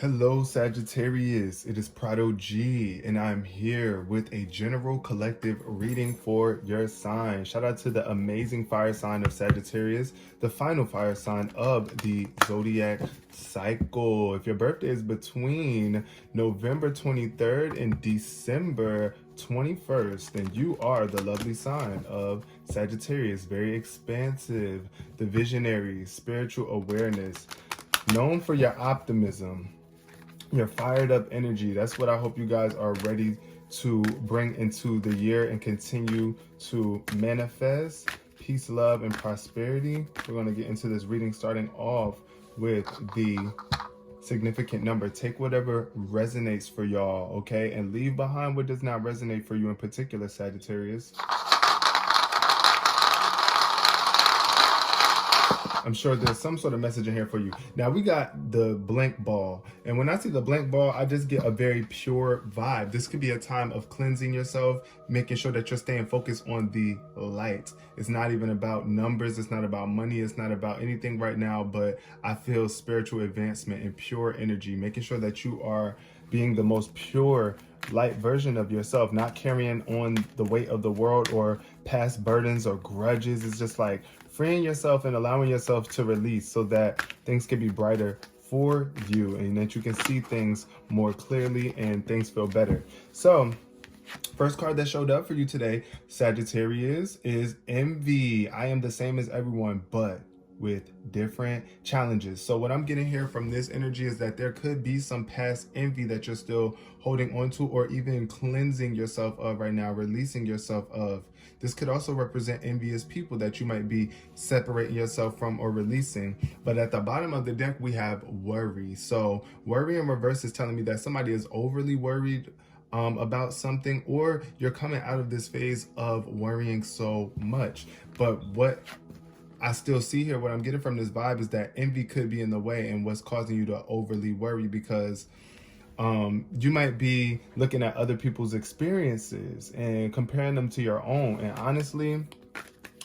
Hello Sagittarius, it is Prado G and I'm here with a general collective reading for your sign. Shout out to the amazing fire sign of Sagittarius, the final fire sign of the zodiac cycle. If your birthday is between November 23rd and December 21st, then you are the lovely sign of Sagittarius. Very expansive, the visionary, spiritual awareness, known for your optimism, your fired up energy. That's what I hope you guys are ready to bring into the year and continue to manifest peace, love, and prosperity. We're going to get into this reading starting off with the significant number. Take whatever resonates for y'all, okay? And leave behind what does not resonate for you in particular, Sagittarius. I'm sure there's some sort of message in here for you. Now we got the blank ball. And when I see the blank ball, I just get a very pure vibe. This could be a time of cleansing yourself, making sure that you're staying focused on the light. It's not even about numbers. It's not about money. It's not about anything right now, but I feel spiritual advancement and pure energy, making sure that you are being the most pure light version of yourself, not carrying on the weight of the world or past burdens or grudges. It's just like freeing yourself and allowing yourself to release so that things can be brighter for you and that you can see things more clearly and things feel better. So first card that showed up for you today, Sagittarius, is envy. I am the same as everyone, but with different challenges. So what I'm getting here from this energy is that there could be some past envy that you're still holding on to, or even cleansing yourself of right now, releasing yourself of. This could also represent envious people that you might be separating yourself from or releasing. But at the bottom of the deck, we have worry. So worry in reverse is telling me that somebody is overly worried about something, or you're coming out of this phase of worrying so much. But what I still see here, what I'm getting from this vibe is that envy could be in the way and what's causing you to overly worry, because you might be looking at other people's experiences and comparing them to your own. And honestly,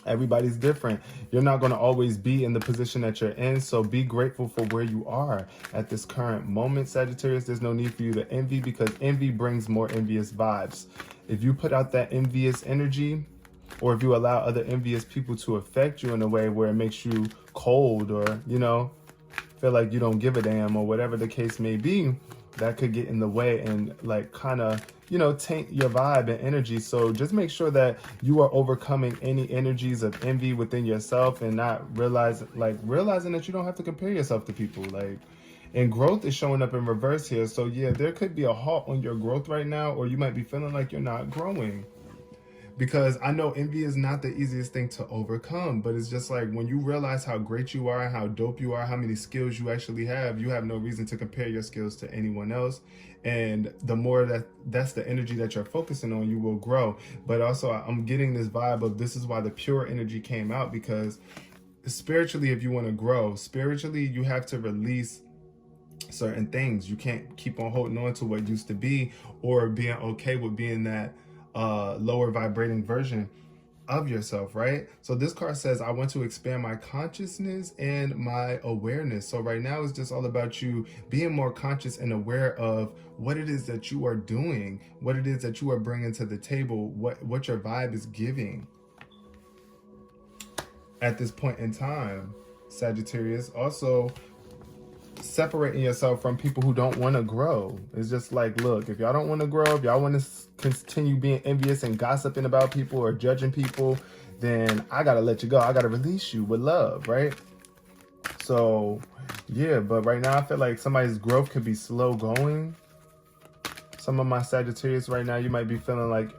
everybody's different. You're not going to always be in the position that you're in. So be grateful for where you are at this current moment, Sagittarius. There's no need for you to envy, because envy brings more envious vibes. If you put out that envious energy, or if you allow other envious people to affect you in a way where it makes you cold, or, you know, feel like you don't give a damn, or whatever the case may be, that could get in the way and like kind of, you know, taint your vibe and energy. So just make sure that you are overcoming any energies of envy within yourself and not realizing that you don't have to compare yourself to people. Like, and growth is showing up in reverse here. So yeah, there could be a halt on your growth right now, or you might be feeling like you're not growing. Because I know envy is not the easiest thing to overcome, but it's just like when you realize how great you are, how dope you are, how many skills you actually have, you have no reason to compare your skills to anyone else. And the more that's the energy that you're focusing on, you will grow. But also I'm getting this vibe of this is why the pure energy came out, because spiritually, if you want to grow, spiritually, you have to release certain things. You can't keep on holding on to what used to be, or being okay with being that lower vibrating version of yourself, right? So this card says, I want to expand my consciousness and my awareness. So right now it's just all about you being more conscious and aware of what it is that you are doing, what it is that you are bringing to the table, what your vibe is giving at this point in time, Sagittarius. Also, separating yourself from people who don't want to grow. It's just like, look, if y'all don't want to grow, if y'all want to continue being envious and gossiping about people or judging people, then I gotta let you go. I gotta release you with love, right? So yeah, but right now I feel like somebody's growth could be slow going. Some of my Sagittarius right now, you might be feeling like,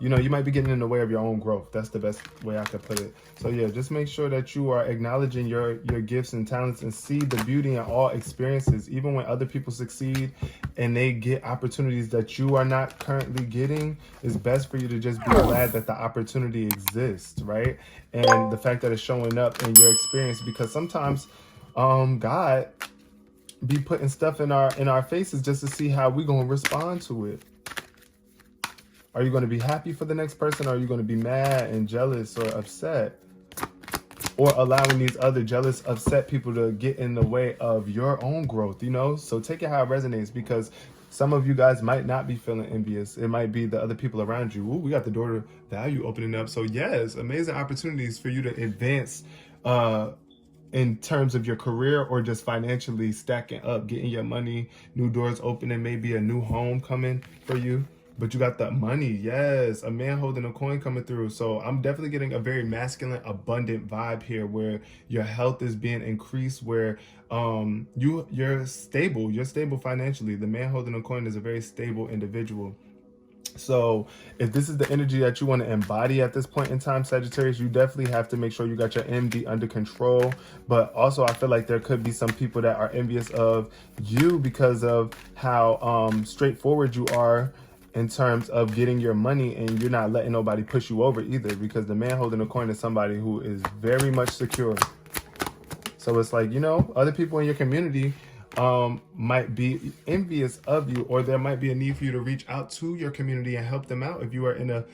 you know, you might be getting in the way of your own growth. That's the best way I could put it. So yeah, just make sure that you are acknowledging your gifts and talents and see the beauty in all experiences. Even when other people succeed and they get opportunities that you are not currently getting, it's best for you to just be glad that the opportunity exists, right? And the fact that it's showing up in your experience, because sometimes God be putting stuff in our faces just to see how we're going to respond to it. Are you going to be happy for the next person, or are you going to be mad and jealous or upset? or allowing these other jealous, upset people to get in the way of your own growth, you know? So take it how it resonates, because some of you guys might not be feeling envious. It might be the other people around you. Ooh, we got the door to value opening up. So yes, amazing opportunities for you to advance in terms of your career, or just financially stacking up, getting your money, new doors opening, maybe a new home coming for you. But you got the money, yes, a man holding a coin coming through. So I'm definitely getting a very masculine, abundant vibe here, where your health is being increased, where you're stable financially. The man holding a coin is a very stable individual. So if this is the energy that you want to embody at this point in time, Sagittarius, you definitely have to make sure you got your MD under control. But also, I feel like there could be some people that are envious of you because of how straightforward you are in terms of getting your money, and you're not letting nobody push you over either, because the man holding a coin is somebody who is very much secure. So it's like, you know, other people in your community might be envious of you, or there might be a need for you to reach out to your community and help them out if you are in a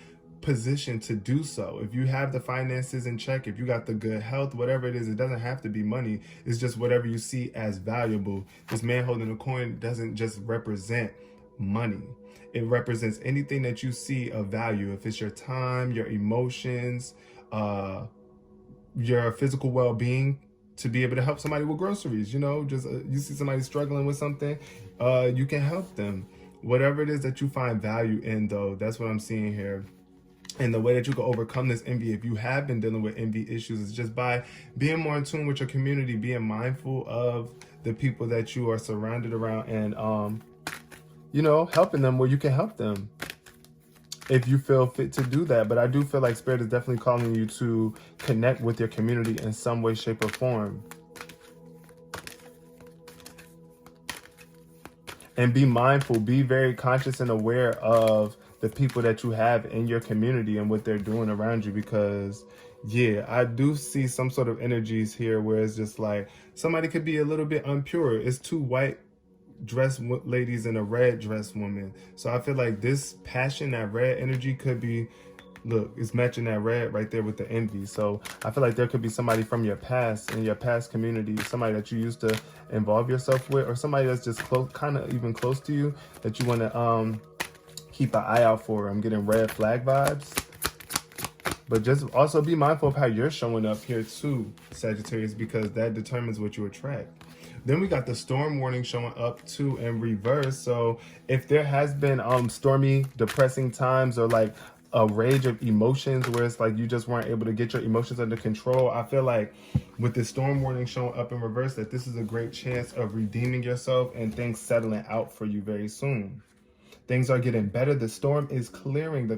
position to do so. If you have the finances in check, if you got the good health, whatever it is, it doesn't have to be money. It's just whatever you see as valuable. This man holding a coin doesn't just represent money. It represents anything that you see of value. If it's your time, your emotions, your physical well-being, to be able to help somebody with groceries, you know, just you see somebody struggling with something, you can help them. Whatever it is that you find value in, though, that's what I'm seeing here. And the way that you can overcome this envy, if you have been dealing with envy issues, is just by being more in tune with your community, being mindful of the people that you are surrounded around, and you know, helping them where you can help them, if you feel fit to do that. But I do feel like Spirit is definitely calling you to connect with your community in some way, shape, or form. And be mindful, be very conscious and aware of the people that you have in your community and what they're doing around you, because yeah, I do see some sort of energies here where it's just like somebody could be a little bit impure. It's two white dress ladies and a red dress woman. So I feel like this passion, that red energy, could be, look, it's matching that red right there with the envy. So I feel like there could be somebody from your past, in your past community, somebody that you used to involve yourself with, or somebody that's just close, kind of even close to you, that you want to keep an eye out for. I'm getting red flag vibes. But just also be mindful of how you're showing up here too, Sagittarius, because that determines what you attract. Then we got the storm warning showing up too in reverse. So if there has been stormy, depressing times, or like a rage of emotions where it's like you just weren't able to get your emotions under control, I feel like with the storm warning showing up in reverse, that this is a great chance of redeeming yourself and things settling out for you very soon. Things are getting better. The storm is clearing. The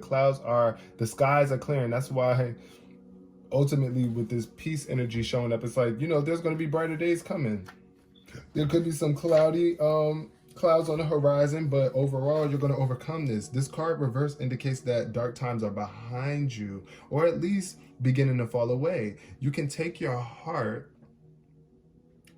skies are clearing. That's why ultimately with this peace energy showing up, it's like, you know, there's going to be brighter days coming. There could be some cloudy clouds on the horizon, but overall, you're going to overcome this. This card reverse indicates that dark times are behind you, or at least beginning to fall away. You can take your heart.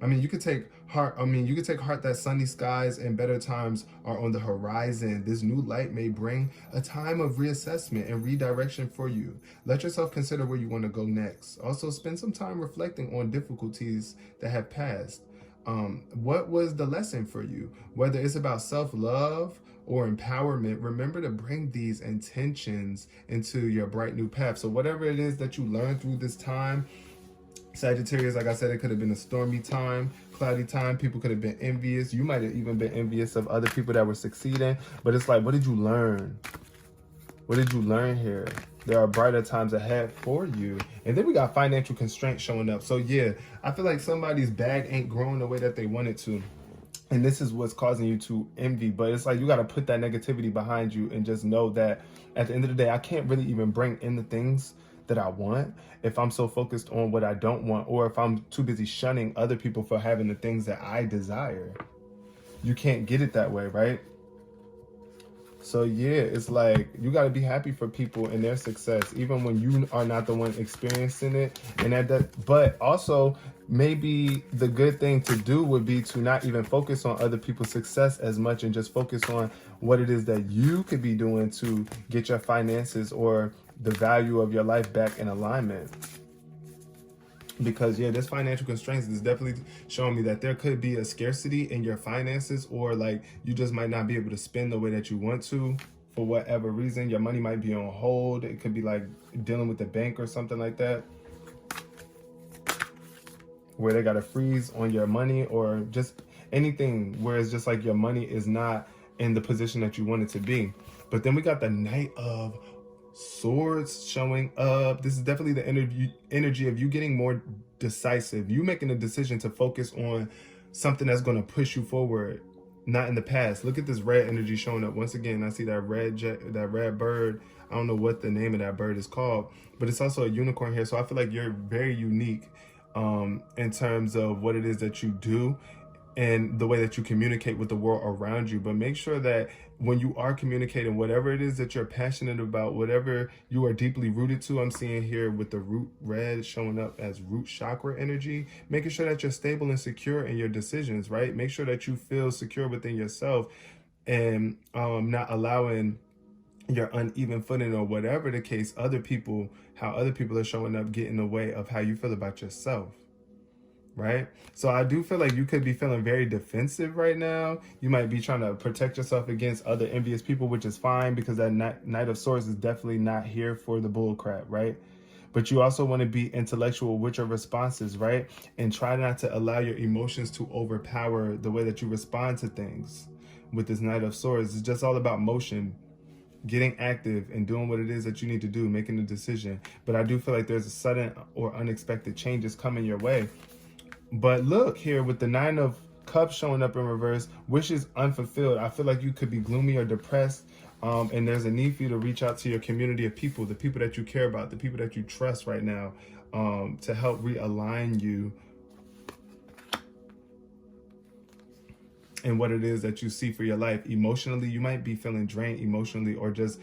You could take heart that sunny skies and better times are on the horizon. This new light may bring a time of reassessment and redirection for you. Let yourself consider where you want to go next. Also, spend some time reflecting on difficulties that have passed. What was the lesson for you? Whether it's about self-love or empowerment, remember to bring these intentions into your bright new path. So whatever it is that you learned through this time, Sagittarius, like I said, it could have been a stormy time, cloudy time. People could have been envious. You might have even been envious of other people that were succeeding. But it's like, what did you learn? What did you learn here? There are brighter times ahead for you. And then we got financial constraints showing up. So yeah, I feel like somebody's bag ain't growing the way that they want it to. And this is what's causing you to envy. But it's like you got to put that negativity behind you and just know that at the end of the day, I can't really even bring in the things that I want if I'm so focused on what I don't want, or if I'm too busy shunning other people for having the things that I desire. You can't get it that way, right? So yeah, it's like you got to be happy for people and their success, even when you are not the one experiencing it. And but also maybe the good thing to do would be to not even focus on other people's success as much, and just focus on what it is that you could be doing to get your finances or the value of your life back in alignment. because yeah, this financial constraints is definitely showing me that there could be a scarcity in your finances, or like you just might not be able to spend the way that you want to for whatever reason. Your money might be on hold. It could be like dealing with the bank or something like that, where they got a freeze on your money, or just anything where it's just like your money is not in the position that you want it to be. But then we got the Knight of Swords showing up. This is definitely the energy of you getting more decisive, you making a decision to focus on something that's going to push you forward, not in the past. Look at this red energy showing up once again. I see that red bird. I don't know what the name of that bird is called, but it's also a unicorn here. So I feel like you're very unique in terms of what it is that you do and the way that you communicate with the world around you. But make sure that when you are communicating, whatever it is that you're passionate about, whatever you are deeply rooted to, I'm seeing here with the root red showing up as root chakra energy, making sure that you're stable and secure in your decisions, right? Make sure that you feel secure within yourself, and not allowing your uneven footing, or whatever the case, how other people are showing up get in the way of how you feel about yourself. Right? So I do feel like you could be feeling very defensive right now. You might be trying to protect yourself against other envious people, which is fine, because that Knight of Swords is definitely not here for the bull crap, right? But you also want to be intellectual with your responses, right? And try not to allow your emotions to overpower the way that you respond to things. With this Knight of Swords, it's just all about motion, getting active and doing what it is that you need to do, making a decision. But I do feel like there's a sudden or unexpected changes coming your way. But look here with the Nine of Cups showing up in reverse, wishes unfulfilled. I feel like you could be gloomy or depressed, and there's a need for you to reach out to your community of people, the people that you care about, the people that you trust right now, to help realign you in what it is that you see for your life. Emotionally, you might be feeling drained emotionally, or just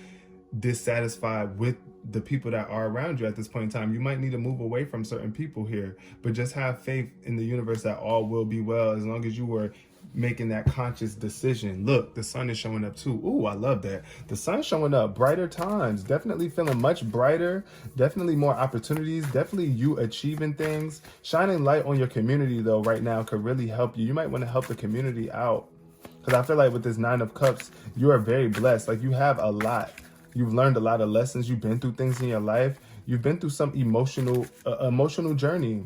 dissatisfied with the people that are around you at this point in time. You might need to move away from certain people here, but just have faith in the universe that all will be well, as long as you were making that conscious decision. Look, the sun is showing up too. Ooh, I love that. The sun's showing up. Brighter times. Definitely feeling much brighter. Definitely more opportunities. Definitely you achieving things. Shining light on your community though right now could really help you. You might want to help the community out, because I feel like with this Nine of Cups, you are very blessed. Like, you have a lot. You've learned a lot of lessons. You've been through things in your life. You've been through some emotional journey,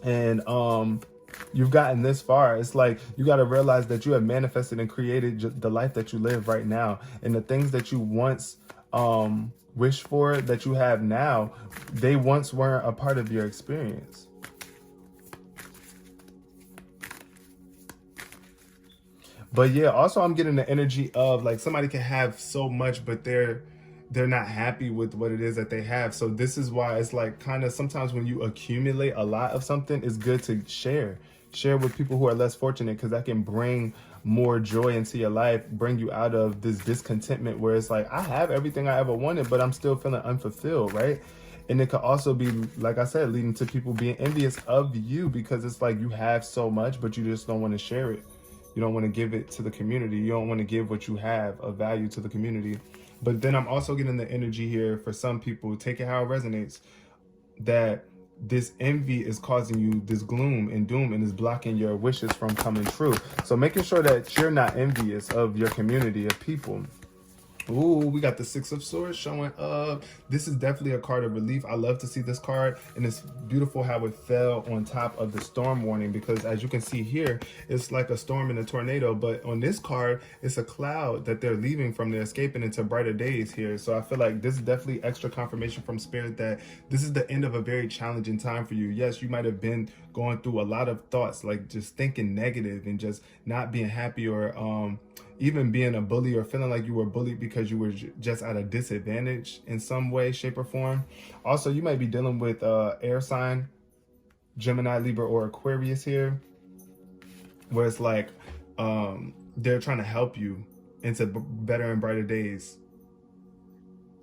and you've gotten this far. It's like you got to realize that you have manifested and created the life that you live right now, and the things that you once wished for that you have now, they once weren't a part of your experience. But yeah, also I'm getting the energy of like somebody can have so much, but they're not happy with what it is that they have. So this is why it's like kind of sometimes when you accumulate a lot of something, it's good to share with people who are less fortunate, because that can bring more joy into your life, bring you out of this discontentment where it's like, I have everything I ever wanted, but I'm still feeling unfulfilled, right? And it could also be, like I said, leading to people being envious of you, because it's like you have so much, but you just don't want to share it. You don't want to give it to the community. You don't want to give what you have of value to the community. But then I'm also getting the energy here for some people, take it how it resonates, that this envy is causing you this gloom and doom and is blocking your wishes from coming true. So making sure that you're not envious of your community of people. Ooh, we got the Six of Swords showing up. This is definitely a card of relief. I love to see this card, and it's beautiful how it fell on top of the storm warning, because as you can see here, it's like a storm and a tornado, but on this card, it's a cloud that they're leaving from. They're escaping into brighter days here. So I feel like this is definitely extra confirmation from Spirit that this is the end of a very challenging time for you. Yes, you might have been going through a lot of thoughts, like just thinking negative and just not being happy, or even being a bully, or feeling like you were bullied because you were just at a disadvantage in some way, shape, or form. Also, you might be dealing with air sign, Gemini, Libra, or Aquarius here, where it's like they're trying to help you into better and brighter days.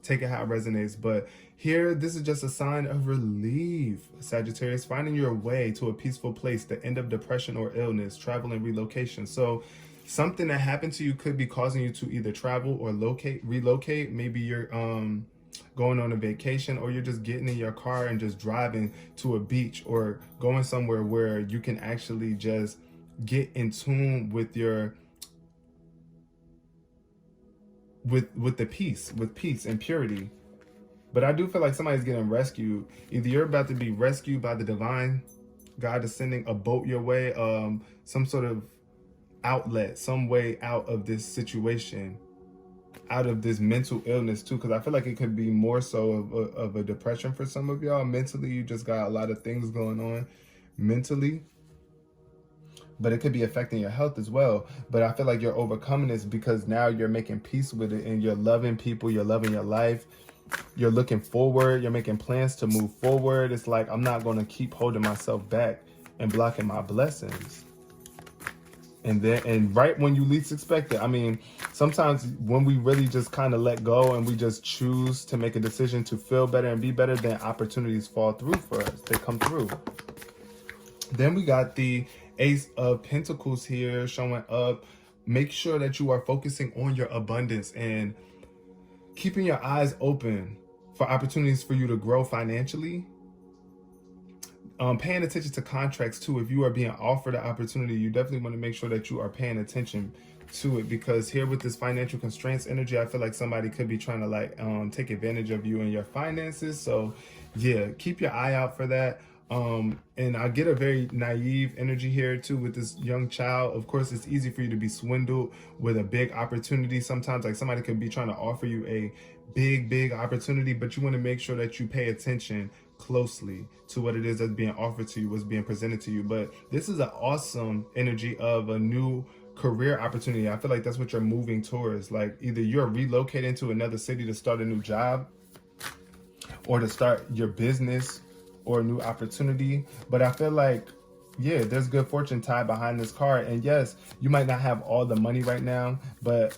Take it how it resonates. But here, this is just a sign of relief, Sagittarius, finding your way to a peaceful place, the end of depression or illness, travel and relocation. So something that happened to you could be causing you to either travel or relocate. Maybe you're going on a vacation, or you're just getting in your car and just driving to a beach, or going somewhere where you can actually just get in tune with your with the peace, with peace and purity. But I do feel like somebody's getting rescued. Either you're about to be rescued by the divine, God is sending a boat your way, some sort of outlet, some way out of this situation, out of this mental illness too, because I feel like it could be more so of a depression for some of y'all. Mentally, you just got a lot of things going on mentally, but it could be affecting your health as well. But I feel like you're overcoming this because now you're making peace with it, and you're loving people, you're loving your life, you're looking forward, you're making plans to move forward. It's like, I'm not going to keep holding myself back and blocking my blessings. And right when you least expect it. I mean, sometimes when we really just kind of let go and we just choose to make a decision to feel better and be better, then opportunities fall through for us. They come through. Then we got the Ace of Pentacles here showing up. Make sure that you are focusing on your abundance and keeping your eyes open for opportunities for you to grow financially. Paying attention to contracts too. If you are being offered an opportunity, you definitely want to make sure that you are paying attention to it, because here with this financial constraints energy, I feel like somebody could be trying to like take advantage of you and your finances. So yeah, keep your eye out for that. And I get a very naive energy here too with this young child. Of course, it's easy for you to be swindled with a big opportunity. Sometimes like somebody could be trying to offer you a big opportunity, but you want to make sure that you pay attention closely to what it is that's being offered to you, what's being presented to you. But this is an awesome energy of a new career opportunity. I feel like that's what you're moving towards. Like either you're relocating to another city to start a new job, or to start your business, or a new opportunity. But I feel like, yeah, there's good fortune tied behind this card. And yes, you might not have all the money right now, but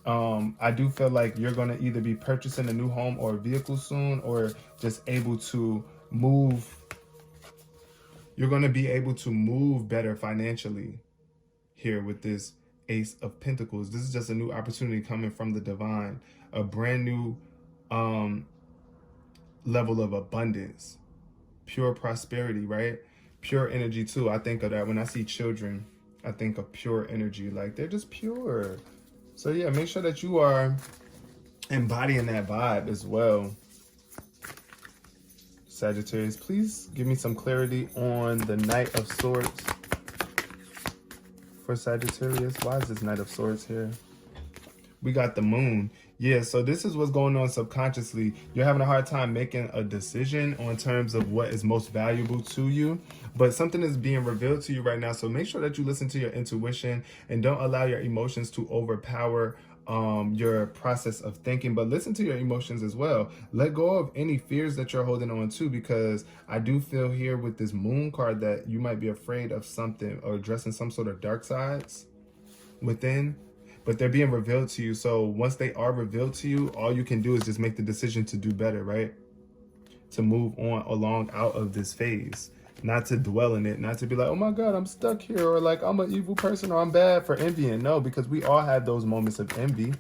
I do feel like you're going to either be purchasing a new home or a vehicle soon, or just able to move. You're going to be able to move better financially here with this Ace of Pentacles. This is just a new opportunity coming from the divine, a brand new level of abundance, pure prosperity, right? Pure energy too. I think of that when I see children. I think of pure energy, like they're just pure. So yeah, make sure that you are embodying that vibe as well. Sagittarius, please give me some clarity on the Knight of Swords for Sagittarius. Why is this Knight of Swords here? We got the Moon. Yeah, so this is what's going on subconsciously. You're having a hard time making a decision on terms of what is most valuable to you, but something is being revealed to you right now. So make sure that you listen to your intuition and don't allow your emotions to overpower your process of thinking, but listen to your emotions as well. Let go of any fears that you're holding on to, because I do feel here with this Moon card that you might be afraid of something or addressing some sort of dark sides within. But they're being revealed to you. So once they are revealed to you, all you can do is just make the decision to do better, right? To move on along out of this phase, not to dwell in it, not to be like, oh my God, I'm stuck here, or like I'm an evil person, or I'm bad for envying. No, because we all have those moments of envy.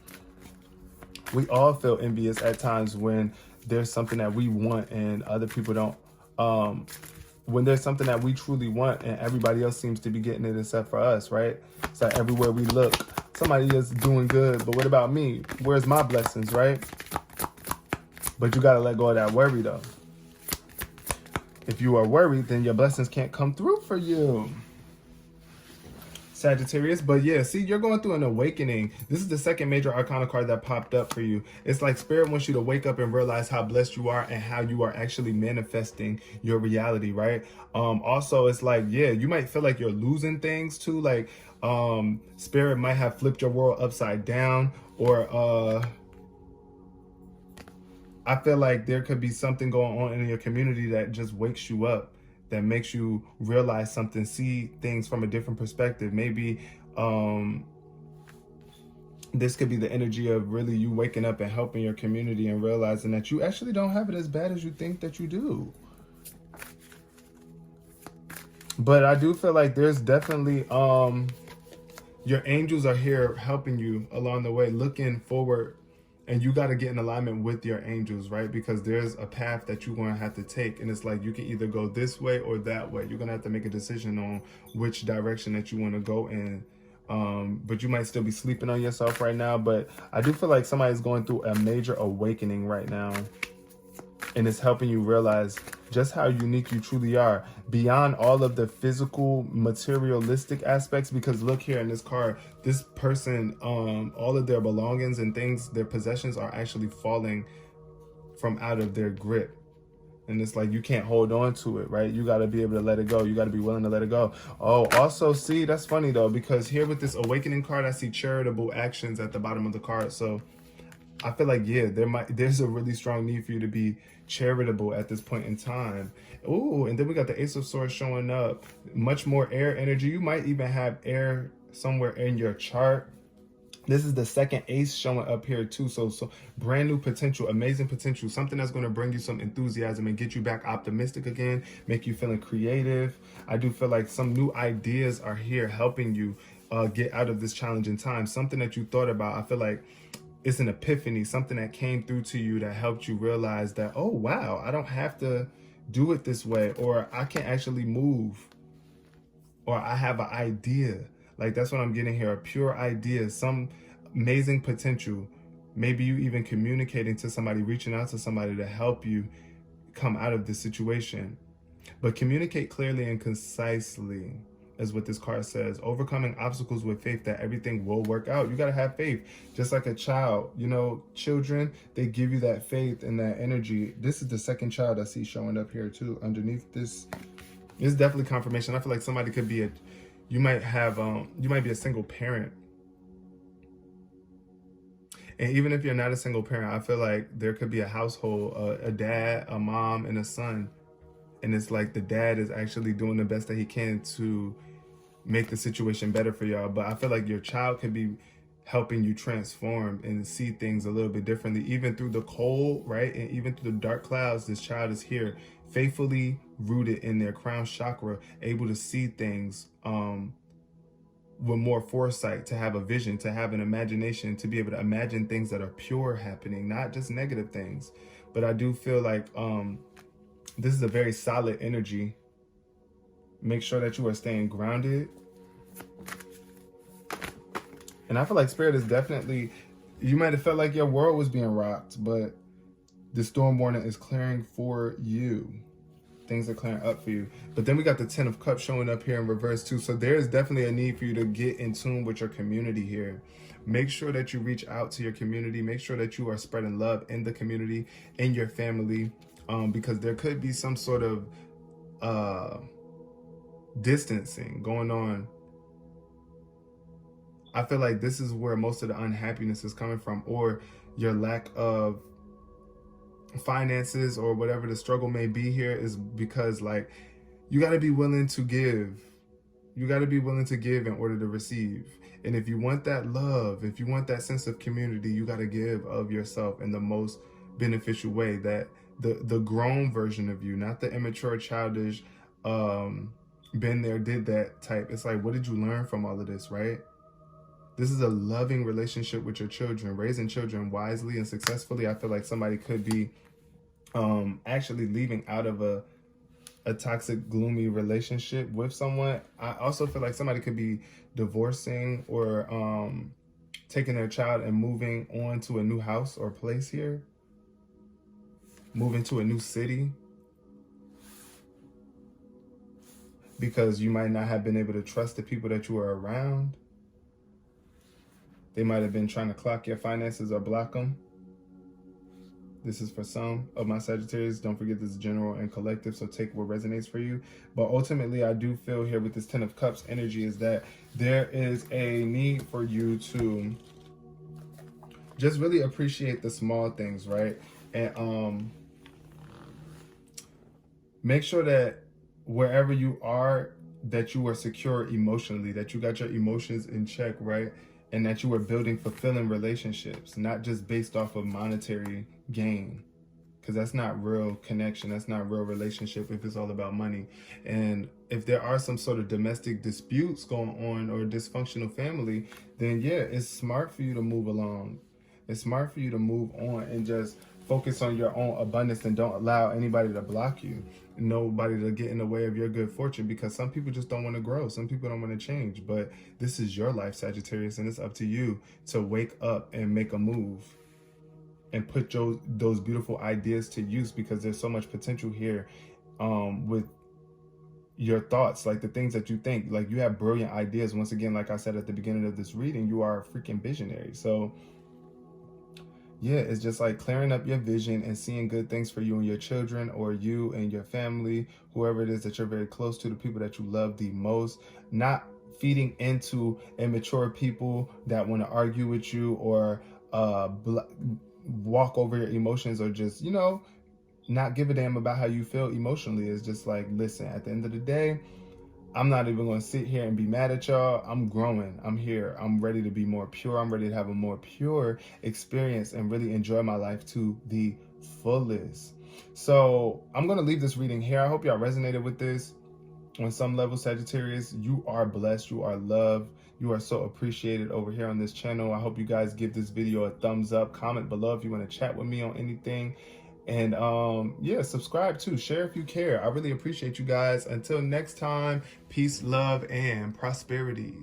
We all feel envious at times when there's something that we want and other people don't. When there's something that we truly want and everybody else seems to be getting it except for us, right? It's like everywhere we look, somebody is doing good, but what about me? Where's my blessings, right? But you got to let go of that worry though. If you are worried, then your blessings can't come through for you, Sagittarius. But yeah, see, you're going through an awakening. This is the second major arcana card that popped up for you. It's like Spirit wants you to wake up and realize how blessed you are and how you are actually manifesting your reality, right? Also, it's like, yeah, you might feel like you're losing things too. Like Spirit might have flipped your world upside down, or I feel like there could be something going on in your community that just wakes you up, that makes you realize something, see things from a different perspective. Maybe this could be the energy of really you waking up and helping your community and realizing that you actually don't have it as bad as you think that you do. But I do feel like there's definitely, your angels are here helping you along the way, looking forward And you got to get in alignment with your angels, right? Because there's a path that you're going to have to take. And it's like you can either go this way or that way. You're going to have to make a decision on which direction that you want to go in. But you might still be sleeping on yourself right now. But I do feel like somebody's going through a major awakening right now. And it's helping you realize just how unique you truly are beyond all of the physical, materialistic aspects. Because look here in this card, this person, all of their belongings and things, their possessions are actually falling from out of their grip. And it's like you can't hold on to it, right? You got to be able to let it go. You got to be willing to let it go. Oh, also, see, that's funny though, because here with this awakening card, I see charitable actions at the bottom of the card. So I feel like, yeah, there's a really strong need for you to be charitable at this point in time. Ooh, and then we got the Ace of Swords showing up. Much more air energy. You might even have air somewhere in your chart. This is the second ace showing up here too. So brand new potential, amazing potential, something that's going to bring you some enthusiasm and get you back optimistic again, make you feeling creative. I do feel like some new ideas are here helping you get out of this challenging time. Something that you thought about. I feel like it's an epiphany, something that came through to you that helped you realize that, oh, wow, I don't have to do it this way, or I can actually move, or I have an idea. Like, that's what I'm getting here, a pure idea, some amazing potential. Maybe you even communicating to somebody, reaching out to somebody to help you come out of this situation. But communicate clearly and concisely is what this card says. Overcoming obstacles with faith that everything will work out. You got to have faith. Just like a child, you know, children, they give you that faith and that energy. This is the second child I see showing up here too. Underneath this is definitely confirmation. I feel like somebody could be you might be a single parent. And even if you're not a single parent, I feel like there could be a household, a dad, a mom, and a son. And it's like the dad is actually doing the best that he can to make the situation better for y'all. But I feel like your child could be helping you transform and see things a little bit differently, even through the cold, right? And even through the dark clouds, this child is here, faithfully rooted in their crown chakra, able to see things with more foresight, to have a vision, to have an imagination, to be able to imagine things that are pure happening, not just negative things. But I do feel like this is a very solid energy. Make sure that you are staying grounded. And I feel like Spirit is definitely, you might have felt like your world was being rocked, but the storm warning is clearing for you. Things are clearing up for you. But then we got the 10 of Cups showing up here in reverse too. So there is definitely a need for you to get in tune with your community here. Make sure that you reach out to your community. Make sure that you are spreading love in the community, in your family, because there could be some sort of distancing going on. I feel like this is where most of the unhappiness is coming from, or your lack of finances, or whatever the struggle may be here, is because like you got to be willing to give. You got to be willing to give in order to receive. And if you want that love, if you want that sense of community, you got to give of yourself in the most beneficial way, that the grown version of you, not the immature, childish, been there, did that type. It's like, what did you learn from all of this, right? This is a loving relationship with your children, raising children wisely and successfully. I feel like somebody could be actually leaving out of a toxic, gloomy relationship with someone. I also feel like somebody could be divorcing or taking their child and moving on to a new house or place here, moving to a new city, because you might not have been able to trust the people that you are around. They might have been trying to clock your finances or block them. This is for some of my Sagittarius. Don't forget, this is general and collective, so take what resonates for you. But ultimately, I do feel here with this 10 of Cups energy is that there is a need for you to just really appreciate the small things, right? And make sure that wherever you are, that you are secure emotionally, that you got your emotions in check, right? And that you are building fulfilling relationships, not just based off of monetary gain, because that's not real connection. That's not real relationship if it's all about money. And if there are some sort of domestic disputes going on or dysfunctional family, then yeah, it's smart for you to move along. It's smart for you to move on and just focus on your own abundance and don't allow anybody to block you, nobody to get in the way of your good fortune, because some people just don't want to grow. Some people don't want to change. But this is your life, Sagittarius, and it's up to you to wake up and make a move and put those beautiful ideas to use, because there's so much potential here with your thoughts, like the things that you think. Like, you have brilliant ideas. Once again, like I said at the beginning of this reading, you are a freaking visionary. So yeah, it's just like clearing up your vision and seeing good things for you and your children, or you and your family, whoever it is that you're very close to, the people that you love the most. Not feeding into immature people that want to argue with you, or walk over your emotions, or just, not give a damn about how you feel emotionally. It's just like, listen, at the end of the day, I'm not even going to sit here and be mad at y'all. I'm growing. I'm here. I'm ready to be more pure. I'm ready to have a more pure experience and really enjoy my life to the fullest. So I'm going to leave this reading here. I hope y'all resonated with this. On some level, Sagittarius, you are blessed. You are loved. You are so appreciated over here on this channel. I hope you guys give this video a thumbs up. Comment below if you want to chat with me on anything. And yeah, subscribe too. Share if you care. I really appreciate you guys. Until next time, peace, love, and prosperity.